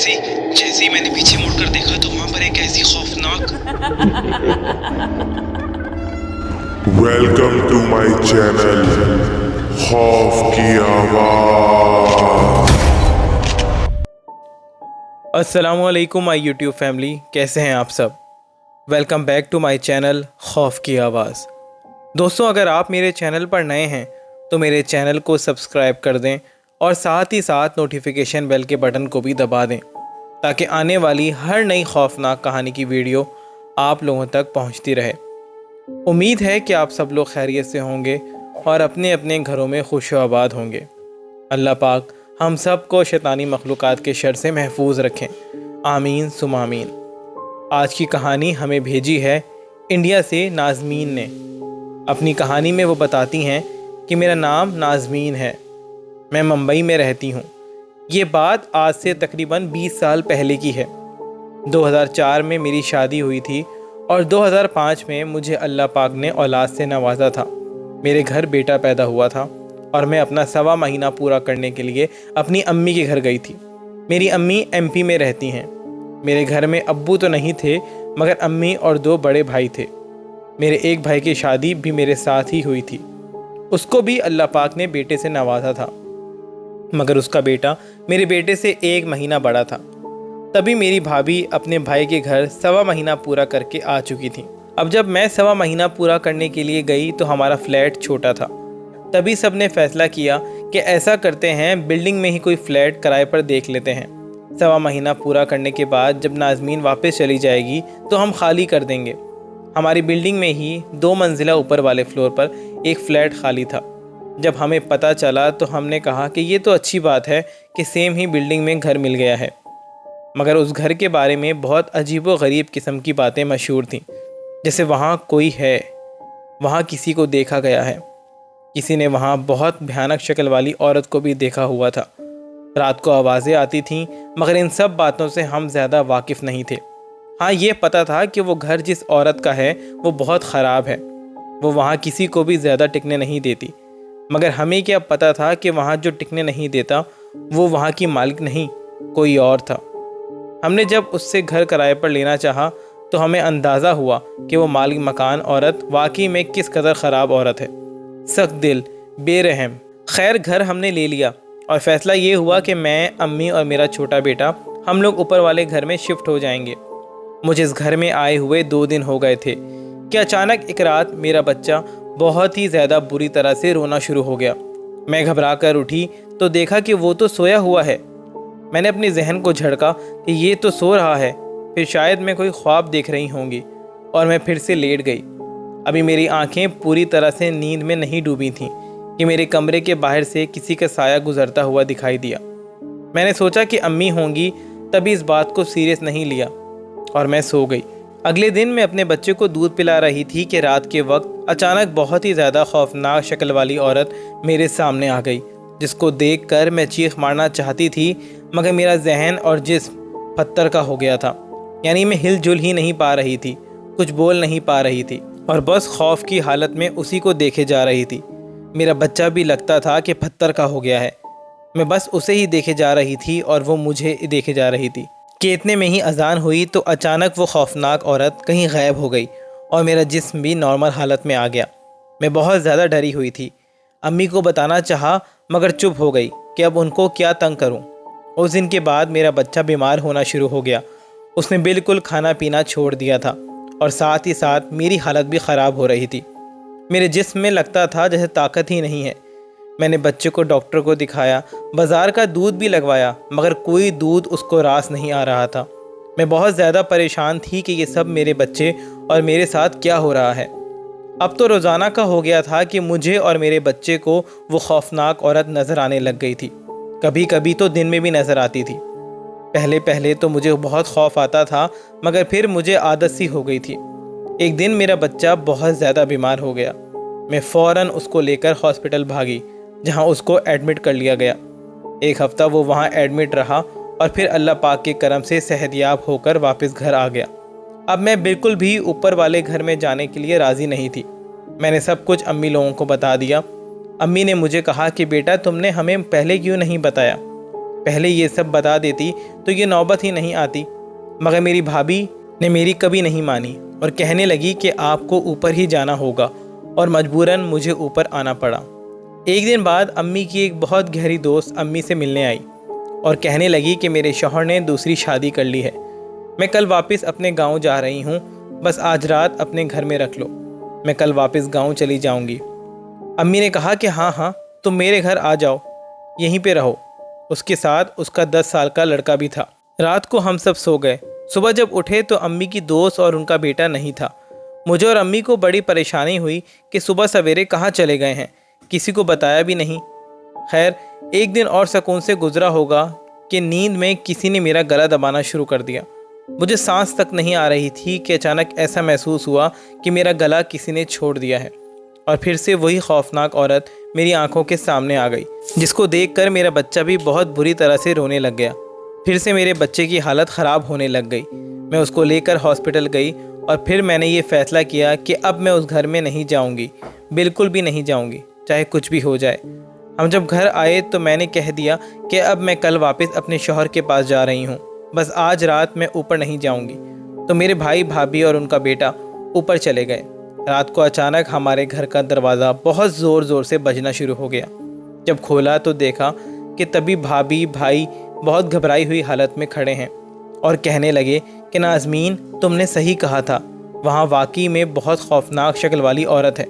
जैसे ही मैंने पीछे मुड़कर देखा तो वहां पर एक ऐसी खौफनाक वेलकम टू माय चैनल खौफ की आवाज़। अस्सलामुअलैकुम माय यूट्यूब फैमिली, कैसे हैं आप सब। Welcome back to my channel खौफ की आवाज़। दोस्तों, अगर आप मेरे चैनल पर नए हैं तो मेरे चैनल को सब्सक्राइब कर दें और साथ ही साथ नोटिफिकेशन बेल के बटन को भी दबा दें ताकि आने वाली हर नई खौफनाक कहानी की वीडियो आप लोगों तक पहुंचती रहे। उम्मीद है कि आप सब लोग खैरियत से होंगे और अपने अपने घरों में खुश व आबाद होंगे। अल्लाह पाक हम सब को शैतानी मखलूक़ात के शर से महफूज रखें, आमीन सुम आमीन। आज की कहानी हमें भेजी है इंडिया से नाज़मीन ने। अपनी कहानी में वो बताती हैं कि मेरा नाम नाज़मीन है, मैं मुंबई में रहती हूँ। ये बात आज से तकरीबन 20 साल पहले की है। 2004 में मेरी शादी हुई थी और 2005 में मुझे अल्लाह पाक ने औलाद से नवाजा था। मेरे घर बेटा पैदा हुआ था और मैं अपना 1.25 महीना पूरा करने के लिए अपनी अम्मी के घर गई थी। मेरी अम्मी एमपी में रहती हैं। मेरे घर में अब्बू तो नहीं थे मगर अम्मी और 2 बड़े भाई थे। मेरे एक भाई की शादी भी मेरे साथ ही हुई थी। उसको भी अल्लाह पाक ने बेटे से नवाजा था मगर उसका बेटा मेरे बेटे से 1 महीना बड़ा था। तभी मेरी भाभी अपने भाई के घर 1.25 महीना पूरा करके आ चुकी थी। अब जब मैं 1.25 महीना पूरा करने के लिए गई तो हमारा फ्लैट छोटा था। तभी सब ने फैसला किया कि ऐसा करते हैं, बिल्डिंग में ही कोई फ्लैट किराए पर देख लेते हैं। 1.25 महीना पूरा करने के बाद जब नाज़मीन वापस चली जाएगी तो हम खाली कर देंगे। हमारी बिल्डिंग में ही 2 मंजिला ऊपर वाले फ्लोर पर एक फ़्लैट खाली था। जब हमें पता चला तो हमने कहा कि ये तो अच्छी बात है कि सेम ही बिल्डिंग में घर मिल गया है। मगर उस घर के बारे में बहुत अजीब व गरीब किस्म की बातें मशहूर थीं, जैसे वहाँ कोई है, वहाँ किसी को देखा गया है, किसी ने वहाँ बहुत भयानक शक्ल वाली औरत को भी देखा हुआ था, रात को आवाज़ें आती थीं। मगर इन सब बातों से हम ज़्यादा वाकिफ़ नहीं थे। हाँ, ये पता था कि वो घर जिस औरत का है वो बहुत ख़राब है, वो वहाँ किसी को भी ज़्यादा टिकने नहीं देती। मगर हमें क्या पता था कि वहाँ जो टिकने नहीं देता वो वहाँ की मालिक नहीं, कोई और था। हमने जब उससे घर किराए पर लेना चाहा तो हमें अंदाज़ा हुआ कि वो मालिक मकान औरत वाकई में किस कदर ख़राब औरत है, सख्त दिल, बेरहम। खैर, घर हमने ले लिया और फ़ैसला ये हुआ कि मैं, अम्मी और मेरा छोटा बेटा हम लोग ऊपर वाले घर में शिफ्ट हो जाएंगे। मुझे इस घर में आए हुए 2 दिन हो गए थे कि अचानक एक रात मेरा बच्चा बहुत ही ज़्यादा बुरी तरह से रोना शुरू हो गया। मैं घबरा कर उठी तो देखा कि वो तो सोया हुआ है। मैंने अपने जहन को झड़का कि ये तो सो रहा है, फिर शायद मैं कोई ख्वाब देख रही होंगी, और मैं फिर से लेट गई। अभी मेरी आंखें पूरी तरह से नींद में नहीं डूबी थीं कि मेरे कमरे के बाहर से किसी का साया गुजरता हुआ दिखाई दिया। मैंने सोचा कि अम्मी होंगी, तभी इस बात को सीरियस नहीं लिया और मैं सो गई। अगले दिन मैं अपने बच्चे को दूध पिला रही थी कि रात के वक्त अचानक बहुत ही ज़्यादा खौफनाक शक्ल वाली औरत मेरे सामने आ गई, जिसको देखकर मैं चीख मारना चाहती थी मगर मेरा जहन और जिस्म पत्थर का हो गया था। यानी मैं हिलजुल ही नहीं पा रही थी, कुछ बोल नहीं पा रही थी और बस खौफ की हालत में उसी को देखे जा रही थी। मेरा बच्चा भी लगता था कि पत्थर का हो गया है। मैं बस उसे ही देखे जा रही थी और वो मुझे देखे जा रही थी कि इतने में ही अजान हुई तो अचानक वो खौफनाक औरत कहीं गायब हो गई और मेरा जिस्म भी नॉर्मल हालत में आ गया। मैं बहुत ज़्यादा डरी हुई थी। अम्मी को बताना चाहा मगर चुप हो गई कि अब उनको क्या तंग करूं। उस दिन के बाद मेरा बच्चा बीमार होना शुरू हो गया। उसने बिल्कुल खाना पीना छोड़ दिया था और साथ ही साथ मेरी हालत भी ख़राब हो रही थी। मेरे जिस्म में लगता था जैसे ताकत ही नहीं है। मैंने बच्चे को डॉक्टर को दिखाया, बाज़ार का दूध भी लगवाया मगर कोई दूध उसको रास नहीं आ रहा था। मैं बहुत ज़्यादा परेशान थी कि ये सब मेरे बच्चे और मेरे साथ क्या हो रहा है। अब तो रोज़ाना का हो गया था कि मुझे और मेरे बच्चे को वो खौफनाक औरत नज़र आने लग गई थी। कभी कभी तो दिन में भी नज़र आती थी। पहले पहले तो मुझे बहुत खौफ आता था मगर फिर मुझे आदत सी हो गई थी। एक दिन मेरा बच्चा बहुत ज़्यादा बीमार हो गया। मैं फ़ौरन उसको लेकर हॉस्पिटल भागी जहां उसको एडमिट कर लिया गया। 1 हफ़्ता वो वहां एडमिट रहा और फिर अल्लाह पाक के करम से सेहतयाब होकर वापस घर आ गया। अब मैं बिल्कुल भी ऊपर वाले घर में जाने के लिए राज़ी नहीं थी। मैंने सब कुछ अम्मी लोगों को बता दिया। अम्मी ने मुझे कहा कि बेटा, तुमने हमें पहले क्यों नहीं बताया। पहले ये सब बता देती तो ये नौबत ही नहीं आती, मगर मेरी भाभी ने मेरी कभी नहीं मानी और कहने लगी कि आपको ऊपर ही जाना होगा, और मजबूरन मुझे ऊपर आना पड़ा। एक दिन बाद अम्मी की एक बहुत गहरी दोस्त अम्मी से मिलने आई और कहने लगी कि मेरे शौहर ने दूसरी शादी कर ली है, मैं कल वापस अपने गांव जा रही हूं, बस आज रात अपने घर में रख लो, मैं कल वापस गांव चली जाऊंगी। अम्मी ने कहा कि हाँ तुम मेरे घर आ जाओ, यहीं पे रहो। उसके साथ उसका 10 साल का लड़का भी था। रात को हम सब सो गए। सुबह जब उठे तो अम्मी की दोस्त और उनका बेटा नहीं था। मुझे और अम्मी को बड़ी परेशानी हुई कि सुबह सवेरे कहाँ चले गए हैं, किसी को बताया भी नहीं। खैर, एक दिन और सुकून से गुजरा होगा कि नींद में किसी ने मेरा गला दबाना शुरू कर दिया। मुझे सांस तक नहीं आ रही थी कि अचानक ऐसा महसूस हुआ कि मेरा गला किसी ने छोड़ दिया है, और फिर से वही खौफनाक औरत मेरी आंखों के सामने आ गई, जिसको देखकर मेरा बच्चा भी बहुत बुरी तरह से रोने लग गया। फिर से मेरे बच्चे की हालत ख़राब होने लग गई। मैं उसको लेकर हॉस्पिटल गई और फिर मैंने ये फ़ैसला किया कि अब मैं उस घर में नहीं जाऊंगी, बिल्कुल भी नहीं जाऊंगी, चाहे कुछ भी हो जाए। हम जब घर आए तो मैंने कह दिया कि अब मैं कल वापस अपने शौहर के पास जा रही हूँ, बस आज रात मैं ऊपर नहीं जाऊंगी। तो मेरे भाई भाभी और उनका बेटा ऊपर चले गए। रात को अचानक हमारे घर का दरवाज़ा बहुत ज़ोर से बजना शुरू हो गया। जब खोला तो देखा कि तभी भाभी भाई बहुत घबराई हुई हालत में खड़े हैं और कहने लगे कि नाज़मीन, तुमने सही कहा था, वहाँ वाकई में बहुत खौफनाक शक्ल वाली औरत है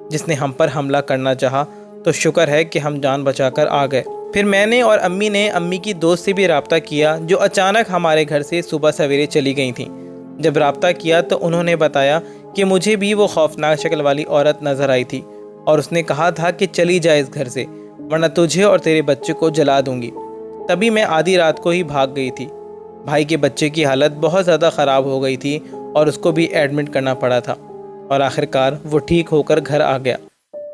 जिसने हम पर हमला करना चाहा, तो शुक्र है कि हम जान बचाकर आ गए। फिर मैंने और अम्मी ने अम्मी की दोस्त से भी रब्ता किया जो अचानक हमारे घर से सुबह सवेरे चली गई थी। जब रब्ता किया तो उन्होंने बताया कि मुझे भी वो खौफनाक शक्ल वाली औरत नज़र आई थी और उसने कहा था कि चली जाए इस घर से, वरना तुझे और तेरे बच्चे को जला दूंगी। तभी मैं आधी रात को ही भाग गई थी। भाई के बच्चे की हालत बहुत ज़्यादा ख़राब हो गई थी और उसको भी एडमिट करना पड़ा था, और आखिरकार वो ठीक होकर घर आ गया।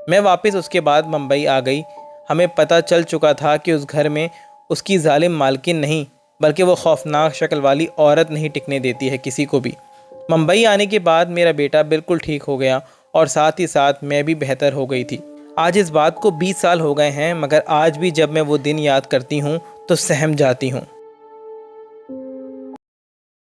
मैं वापस उसके बाद मुंबई आ गई। हमें पता चल चुका था कि उस घर में उसकी जालिम मालकिन नहीं, बल्कि वो खौफनाक शक्ल वाली औरत नहीं टिकने देती है किसी को भी। मुंबई आने के बाद मेरा बेटा बिल्कुल ठीक हो गया और साथ ही साथ मैं भी बेहतर हो गई थी। आज इस बात को 20 साल हो गए हैं, मगर आज भी जब मैं वो दिन याद करती हूँ तो सहम जाती हूँ।